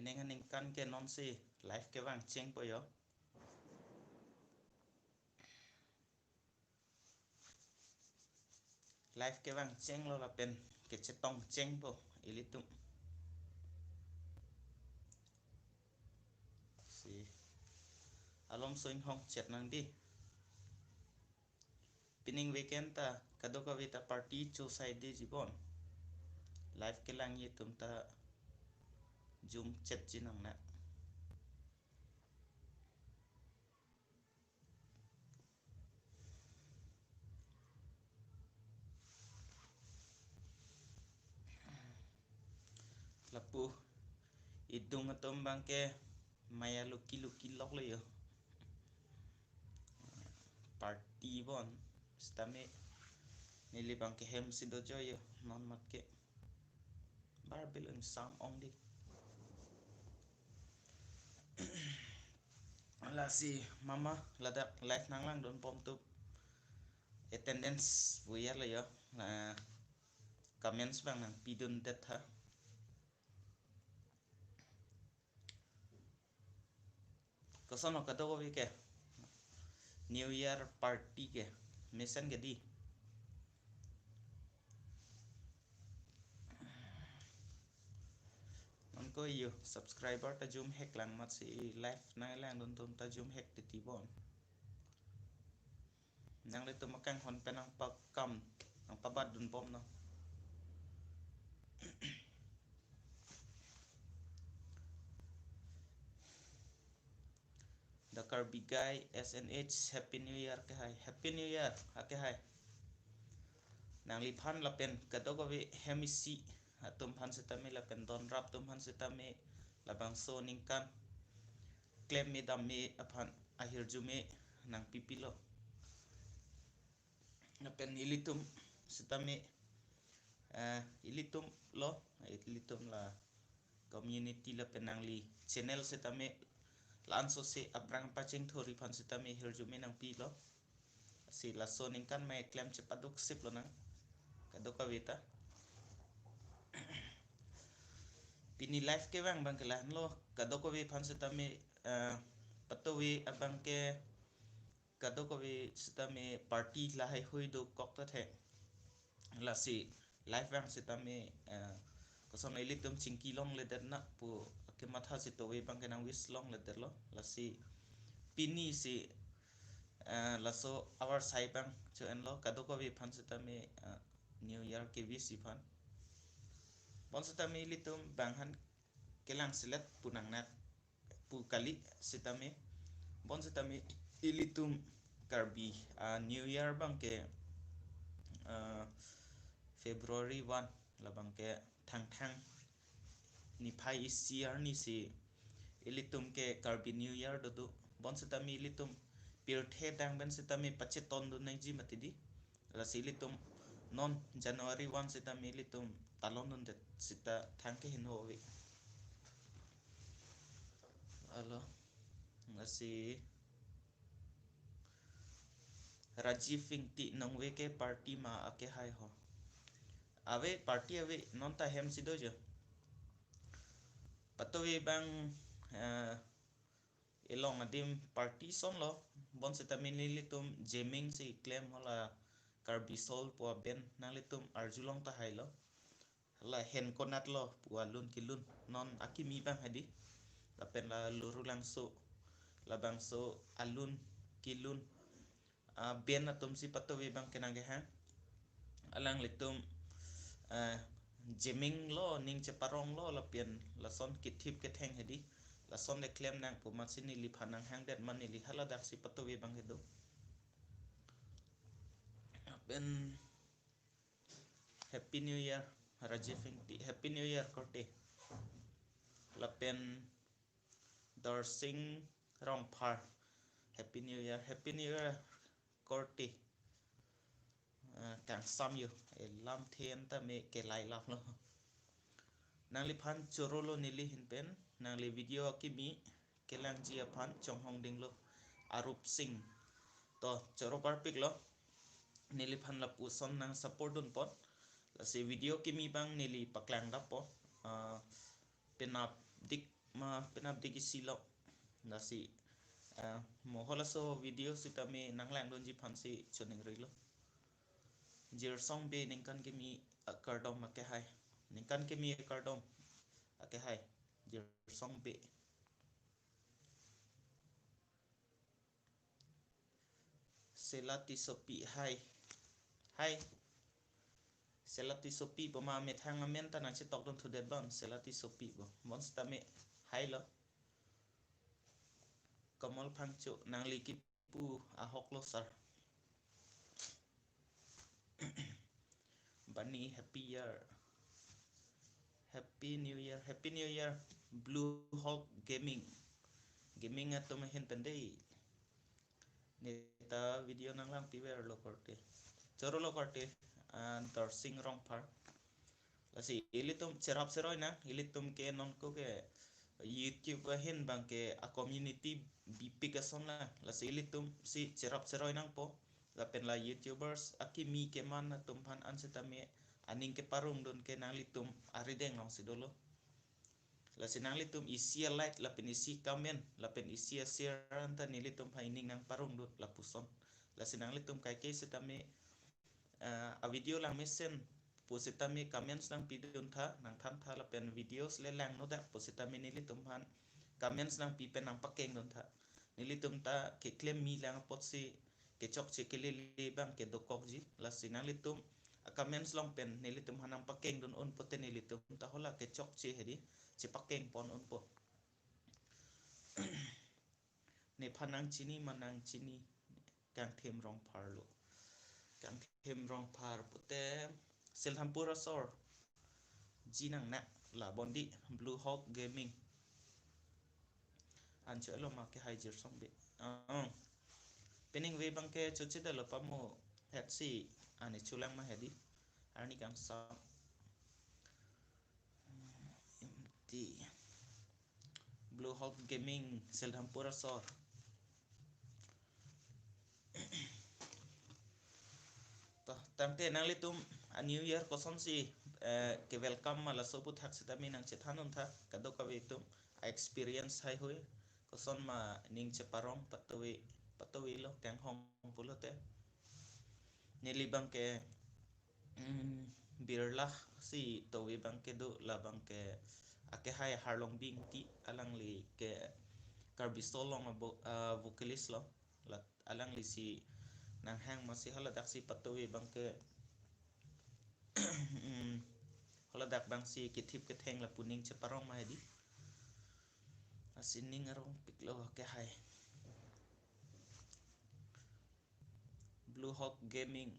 dengan ningkan ke non si live ke bang ceng po yo live ke bang ceng lo la pen ke chetong ceng po ilitum si alom soing hong chet nang di pining weekend ta kado ka vita party chu side di jibon live ke lang ye tum ta zoom chat jinang na lapu idung atom bang ke maya luki luki lok le yo party bon stame nili bang ke hem si dojo yo non mat ke bar belum sam ong di la si mama lada live nang lang don pom tu attendance buya le yo na comments bang nang pidun det ha kosono kato ko ke new year party ke mission ke di ko yo subscriber ta zoom hack lang mat si live na lang don tum ta zoom hack ti bon nang le tu makang hon penang pa kam ang pabat dun pom no Dakar Bigay SNH Happy New Year ke hai Happy New Year ke hai nang li phan la pen kado ko vi hemisi atum phan setame la pen don rap tum phan setame la bang so ningkan claim me dam me aphan ahir jume nang pipilo na pen ilitum setame ilitum lo ilitum la community la pen nang li channel setame lan so se abrang paching thori phan setame ahir jume nang pi lo si la so ningkan me claim cepaduk sip lo nang kado ka vita pini live ke bang bang kelah lo kado ko vi phan setame patowi abang ke kado ko vi setame party la hai hui do kok ta the la si live bang setame ko son eli tum chingki long le der na pu ke matha se to we bang ke nang wis long le der lo la si pini si la so our sai bang cho en lo kado ko vi phan setame new year ke vi si phan bon setame eli tum bang han kelang silat punang nat pu kali setame bon setame ilitum karbi new year bang ke February 1 labang ke thang thang ni phai is year ni si ilitum ke karbi new year do do bon setame ilitum pir the dang ben setame pache ton do nai ji matidi la si ilitum non January 1 setame ilitum talon don det sita thang ke hin howi alo ngasi Rajiv Fingti nongwe ke party ma ake hai ho ave party ave non ta hem sido jo patowe bang elong adim party son lo bon setamin litum jamming si claim hola carbisol po ben nang litum arjulong ta hai lo la hen konat lo pualun kilun non akimi bang hadi lapen la lurulang so labang so alun kilun ben atum si patowe bang kenang ha alang litum jamming lo ning cheparong lo lapian la son kitip ke theng hedi la son le claim nang pu masini li phanang hang det mani li hala dak si patowe bang hedo ben happy new year Rajiv Fingti happy new year korte lapen Darsing rong phar happy new year korte kang sam yu lam then ta me ke lai lam lo nang li phan chorolo nili hin pen nang li video akimi kelang ji aphan chong hong ding lo arup singh to choro parpik lo nili phan la puson nang support dun pot la se video kimi bang nili paklang da po penap dik ma penap digi silo nasi mohola so video si tami nanglang don ji phansi choning rilo jir song be ningkan ke mi kardom ma ke hai ningkan ke mi kardom ake hai jir song be selati sopi hai hai selati sopi poma me thang amen ta nang chitok don thu det bon selati sopi bo monster me hai lo kamal phangchu nang li ki pu a hok lo sar bunny happy new year blue hawk gaming at to mahin pendai neta video nang lang piwer lo korte choro lo korte antar sing rong par lasi ilitum cerap seroi na ilitum ke non ko ke YouTube ka hin bang ke a community BP ka son la lasi ilitum si cerap seroi nang po la pen la YouTubers aki mi ke man na tum phan an setame aning ke parung don ke nang litum arideng nong sidolo la sinang litum isi like la pen isi comment la pen isi share anta ni litum phaining nang parung dot la puson la sinang litum kai ke setame a video lang mesen positami comments nang pidun tha nang tham tha la pen videos le lang no da positami ni litum phan comments nang pi pen nang pakeng don tha ni litum ta ke claim mi lang pot si ke chok che ke le bang ke dokok ji la sinang litum comments long pen ni litum hanang pakeng don on poten ni litum ta hola ke chok che hedi che pakeng pon on po ne phanang chini manang chini kang them rong phar lo kang them rong phar pote selhampura sor jinang na la bondi blue hawk gaming an chelo ma ke hai jir song be pening we bang ke chochi da lo pamo het si ani chulang ma hedi ani kang sa empty blue hawk gaming selhampura sor tamte nang litum a new year ko son si ke welcome mala sobu thak sitami nang che thanon tha kado ka we tum experience hai hoy ko son ma ning che parong patowi lo kang hong pulote neli bang ke birla si towi bang ke do la bang ke ake hai harlong bing ti alang li ke karbistol long vocalist lo la alang li si nang hang masih hala dak si patowi bang ke hala dak bang si kitip ke theng la puning che parong ma hedi asining arong piklo ke hai blue hawk gaming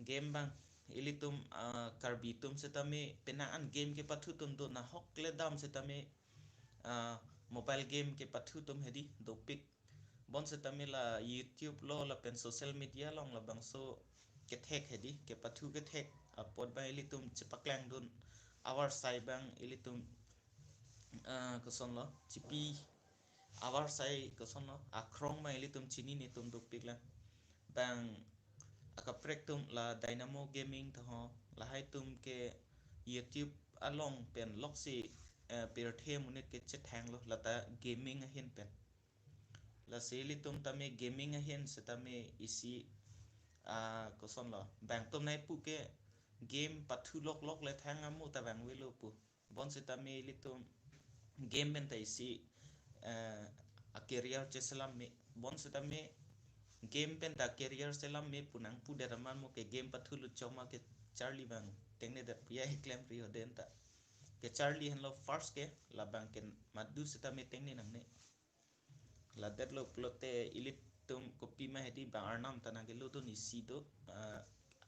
game bang ilitum karbitum setame penaan game ke pathu tum do na hok le dam setame mobile game ke pathu tum hedi do pik bon setame la YouTube lo la pen social media long la bang so ke thek hedi ke pathu ke thek apod ba ilitum chepaklang dun our sai bang ilitum koson lo chipi our sai koson lo akrong ma ilitum chini ni tum do pik la bang aka prek tum la dynamo gaming tho la hai tum ke YouTube along pen loxi per the munit ke che thang lo la ta gaming a hin pen la seli tum ta me gaming a hin se ta me isi ko son lo bang tum nai pu ke game pathu lok le thang amu ta bang we lo pu bon se ta me li tum game ben ta isi a career che salam me bon se ta me game pen ta career selam me punang pu de raman mo ke game pathu lu choma ke Charlie bang tengne da pia claim rio denta ke Charlie hen lo first ke la bang ken madu seta me tengne nang ne la det lo plote ilit tum copy ma hedi ba arnam tana ke lo to ni si do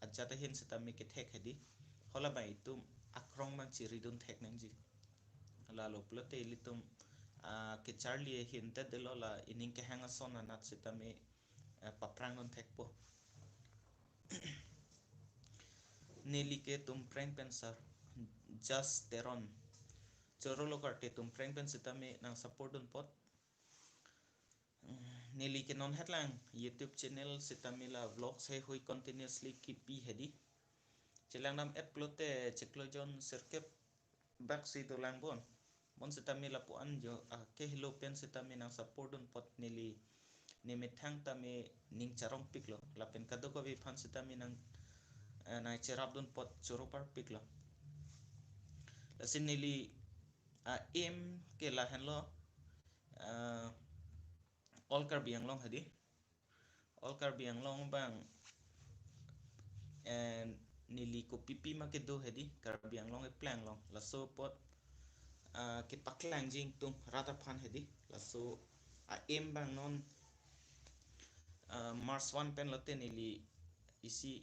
ajata hen seta me ke thek hedi hola bai tum akrong mang chiri dun thek nang ji la lo plote ilitum ke Charlie hen te de lo la ining ke hanga sona nat seta me paprang non thek po neli ke tum prank pensar just teron choro lo karte tum prank pen sita me nang support don pot neli ke non headline YouTube channel sita me la vlog sai hoi continuously keep pi hedi chelang nam upload te cheklo jon serkep back si to lang bon on setami lapuan jo ke hilo pen setami nang supportun pot nili nimitang tami ning charong piklo lapen kadoko vi phan setami nang na cherabdun pot choropar piklo lasin nili aim ke la henlo all kar biang long hadi all kar biang long bang and nili ko pipi ma ke do hadi kar biang long e plang long la so pot ke paklang jing tung rata phan hadi la so aim bang non mars 1 pen lote nili isi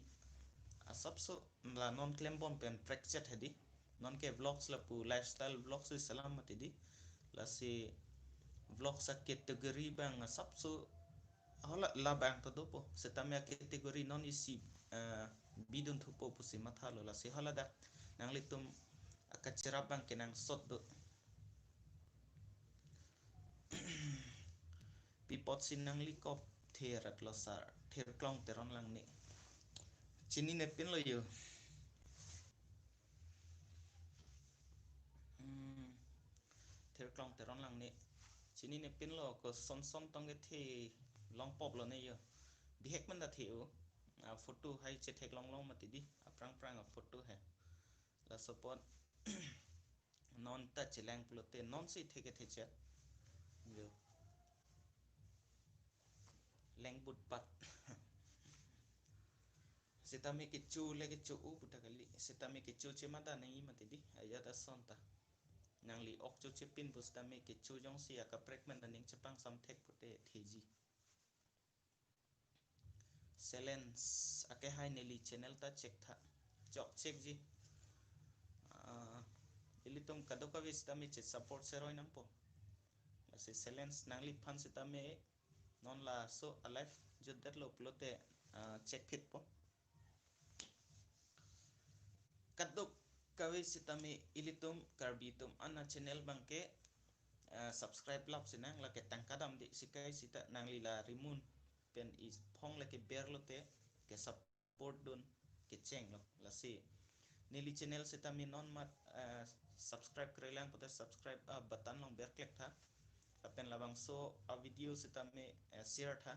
सबसे la non claim bom pen fracture hedi non ke vlogs la pu lifestyle vlogs se salam matidi la se vlogs sa category bang sabso hola la bang to dopo se tamya category non isi bidun thupo pusi mathalo la se hola da nang litum akachira bang ke nang sot do pipot sin nang likop therat lo sar ther klong teron lang ni chini ne pin lo yo ther klong teron lang ni chini ne pin lo ko son son tong ke the long pop lo ne yo bihek man da theo photo hai che thek long long mati di prang prang photo hai la support non ta chelang plote non si theke the chat yo leng but pat setame ke chu le ke chu u puta kali setame ke chu che mata nahi mati di aya da sonta nang li ok chu che pin bus tame ke chu jong si aka prek man ning chapang sam thek pute theji Selens ake hai neli channel ta check tha chok check ji ili tum kadoka vis tame che support seroi nam po se Selens nangli phan se tame non la so alive joddat lo plote check fit po kadok kawe se tame ili tum karbi tum anna channel bangke subscribe lap senang la ke tangkadam di sikai sita nangli la rimun pen is phong la ke ber lo te ke support don ke cheng lo la se nili channel se tami non mat subscribe krelang pote subscribe button long ber click tha apen labang so a video se tami share tha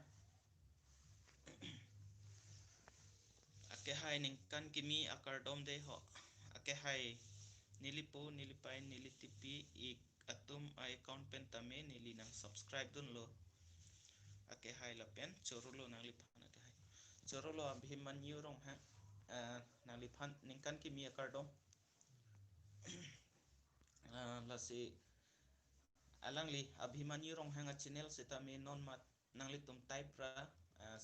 ake hai ning kan kimi akar dom de ho ake hai nili po nili pai nili tipi ik atum account pen tame nili nang subscribe dun lo ake hai la pen chorulo nang li phan ate hai chorulo abhiman yurong ha nang li phan ning kan kimi akar dom la se alangli abhimanyu rong hanga channel seta me non mat nangli tum type ra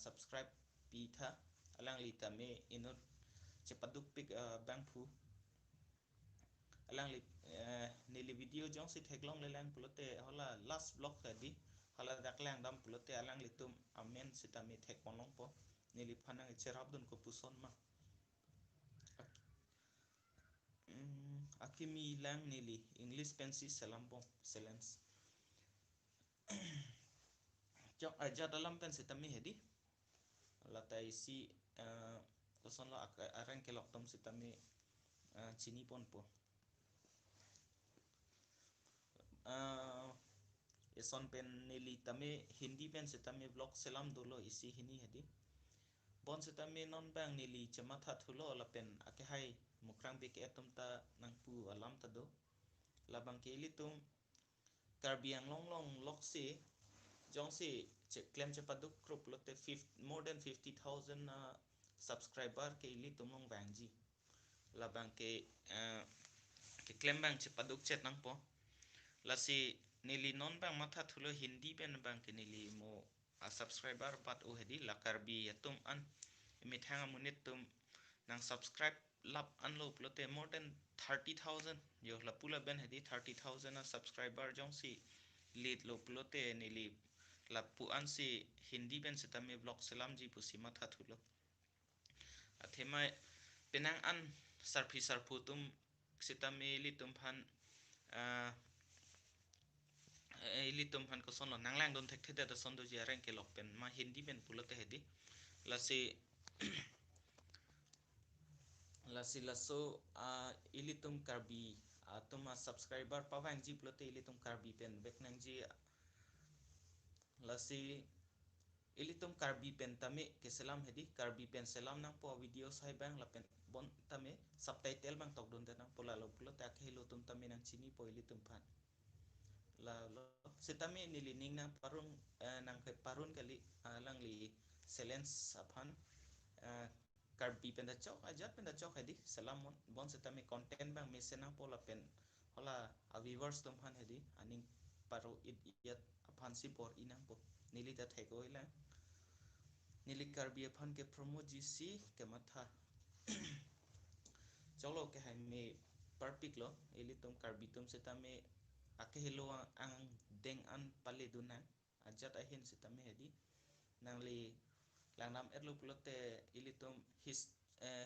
subscribe pi tha alangli ta me inut chepaduk pik bang phu alangli nili video jong si theklong le lang pulote hola last vlog di hola daklang dam pulote alangli tum amen seta me thek monong po nili phanang cherap dun ko puson ma akimi lang nili english pensi selampo selens jok aja dalam pen sitami hedi latai si koson lo arang kelok tom sitami chini pon po eson pen nili tame hindi pen sitami vlog selam dolo isi hini hedi bon sitami non bang nili chamatha thulo la pen ake hai mukrang be ke atom ta nangpu alam ta do labang ke litum karbiang long long lok se jong si claim che paduk group lote more than 50,000 subscriber ke ili tumong bangji la bang ke claim bang che paduk chet nang po la si nili non bang matha thulo hindi ben bang ke nili mo subscriber pat o hedi la karbi yatum an mithanga munit tum nang subscribe lap unload lote more than 30,000 yo la pula ben hedi 30,000 subscriber jong si lead lo plote nili la pu ansi hindi ben setame vlog selam ji pusi matha thulo athema penang an sarphi sarphu tum setame litum phan litum phan ko sonlo nanglang don thek theda da sondo ji arang ke lok pen ma hindi ben pulote hedi la se la si la so ilitum karbi तुम subscriber pawang ji plote ili tum karbi pen bek nang ji lasi ili tum karbi pen tame ke selam hedi karbi pen selam nang po video sai bang la pen bon tame subtitle bang tok don nang pola lo plote ak helo tum tame nang chini po ili tum phan la lo setame nili ning nang parun nang ke parun kali lang li silence aphan karbi pen da chok ajat pen da chok hedi selam bon setame content bang mesen nang pola pen hola a viewers tum phan hedi aning paro idiot aphan si por inang po nili ta theko ila nili karbi aphan ke promo gc ke matha cholo ke hai me perfect lo ili tum karbi tum setame ake helo ang deng an pale duna ajat ahin setame hedi nangli langnam erlo pulote ili tum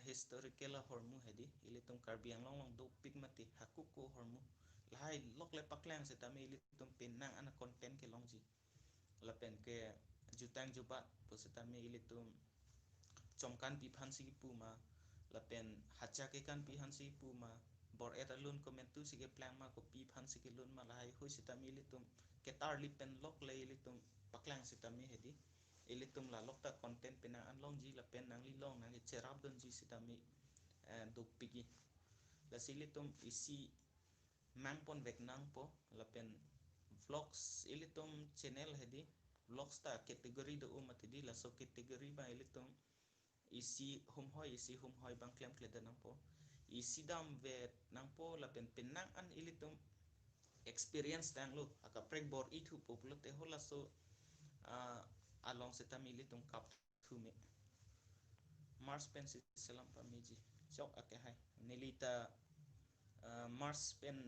historical hormu hedi ili tum karbi ang long long do pik mati hakuko hormu lahai lok le paklang setame ili tum pinang ana content ke longji lapen ke jutang juba positame ili tum chomkan pi phan si puma lapen hacha ke kan pi han si puma bor eta lun comment tu si ke plan ma ko pi phan si ke lun ma lahai hoi setame ili tum ke tar li pen lok le ili tum paklang setame hedi ili tum la lok ta content pina an long ji la pen nang li long nang cherap don ji setame do pigi la sili tum isi mang pon vek nang po la pen vlogs ili tum channel hedi vlogs ta category do matidi la so category ba ili tum isi hum hoi bang klem kleda nang po isi dam ve nang po la pen pen nang an ili tum experience dang lo aka prek bor I thu popular te hola so along setami ili tum kap thu me mars pen si selam pa meji chok ake hai nelita mars pen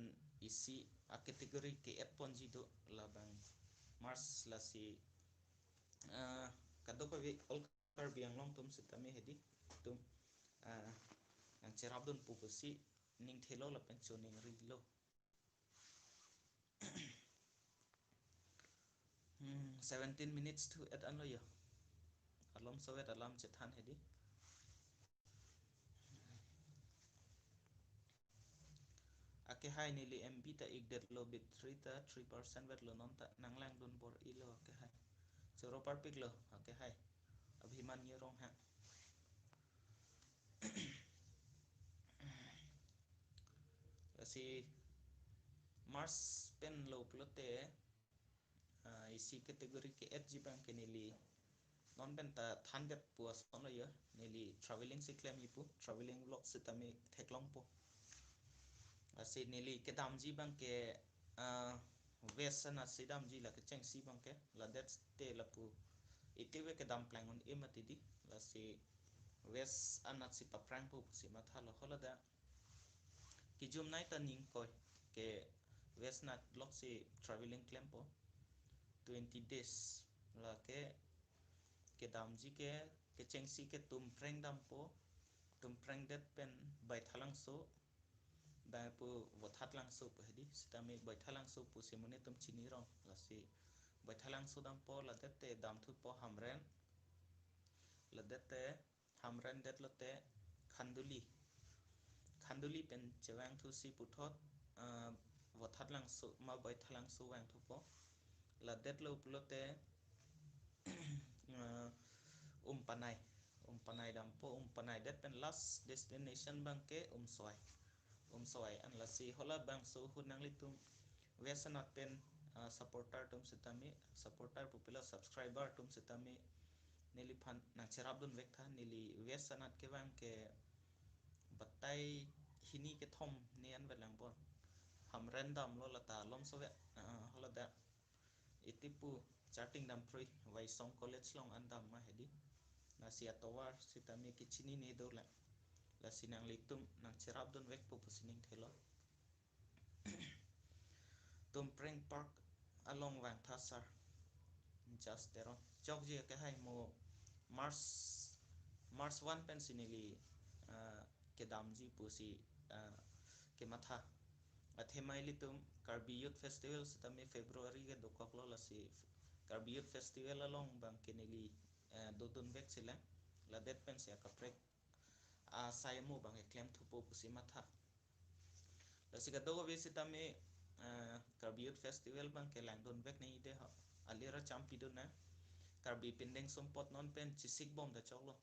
isi a category ke epon ji do la bang mars la si kadoko vi all kar biang long tum setame hedi tum ang cherap don pupusi ning thelo la pen choning ri lo 17 minutes to at an lo yo alom sowet alam chethan hedi ake hai nili mb ta igdet lo bit 3 ta 3% vet lo non ta nanglang don bor ilo ake hai choro par pik lo ake hai abhiman ye rong ha asi mars pen lo plote isi category ke at jibang ke nili non ben ta than bet puas on lo yo nili traveling si claim ipu traveling vlog sitame theklong po asi nili ke dam jibang ke vesana sidam ji la ke cheng si bang ke la that te la pu itiwe ke dam plan on ematidi la si ves anat si paprang pu si matha lo hola da ki jum nai ta ning ko ke ves nat blog si traveling claim po 20 days la ke dam ji ke cheng si ke tum preng dam po tum preng det pen bai thalang so ba pu wo that lang so pe di stame bai thalang so pu simone tum chini rong la si bai thalang so dam po la det te dam thu po hamren la det te hamren det lo te khanduli pen chewang thu si pu thot wo that lang so ma bai thalang so wang thu po la det lo plo te umpanai dam po umpanai det pen last destination bang ke umsoi an la si hola bang so hunang litum wesanat pen supporter tum setami supporter popular subscriber tum setami nili phan nang cherap dun vek tha nili wesanat ke bang ke batai hini ke thom ni an velang bon ham random lo lata lom so ve hola da itipu charting dam free vai song college long an dam ma hedi na sia towar sitami kichini ne do la la sinang litum nang cherap don vek pu pusining thelo tum prank park along wang thasar just teron chok je ke hai mo mars mars 1 pensinili ke damji pusi ke matha athemai litum karbi youth festival sitami february ke dokoklo la si karbi youth festival along bang kenili dodon vek sila la det pen sia ka prek sai mo bang claim thu po pusi matha si ka dogo vi sitami Karbi festival bang ke lang don vek ni de ha alira champi don na Karbi pendeng sompot non pen chisik bom da choklo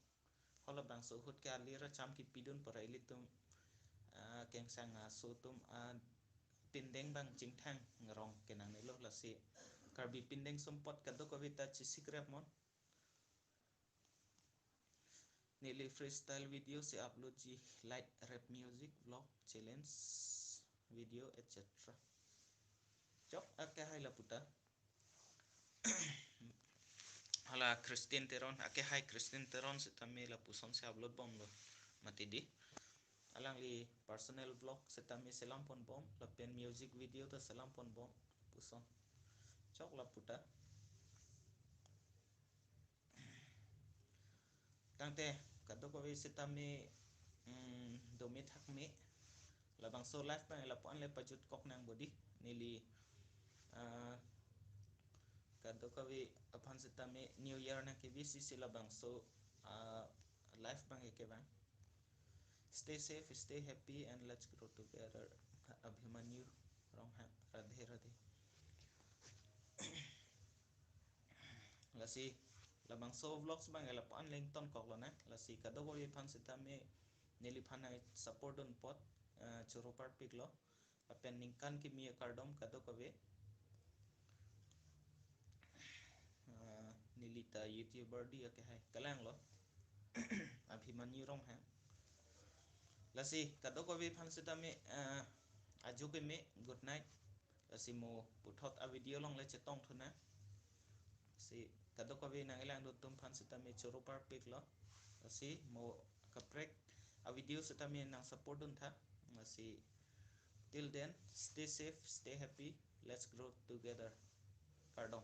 hola bang so hut ke alira champi pidun para ilitum keng sang so tum pendeng bang jingthang ngrong kenang ni lo la si Karbi pendeng sompot ka dogo vi ta chisik rap mon Nearly freestyle video se upload ji light rap music vlog challenge video etc. Chok ake hai la puta hala Christian Teron ake hai Christian Teron se tami la puson se upload bom lo mati di alang li personal vlog se tami selam pon bom la pen music video ta selam pon bom puson chok la puta tangte kado ko vi se tami domi thak me la bang so life bang la pon le pajut kok nang body nili kado ko vi upon se tami new year na ke vi si la bang so life bang ke bang stay safe stay happy and let's grow together Abhimanyu rong ha radhe radhe la si la bang so vlogs bang la pon link ton kok lo na la si kado ko vi phan se tami nili phan ai support on pot choro par pik lo apen ningkan ki mi kardom kado ko vi nilita youtuber dia ke hai kalang lo Abhimanyu rong ha la si kado ko vi phan se tami aju ke me good night la si mo puthot a video long le chetong thuna si kado ko vi nang ilang do tum phan se tami choro par pik lo la si mo kaprek a video se tami nang support dun tha la si till then stay safe stay happy let's grow together pardon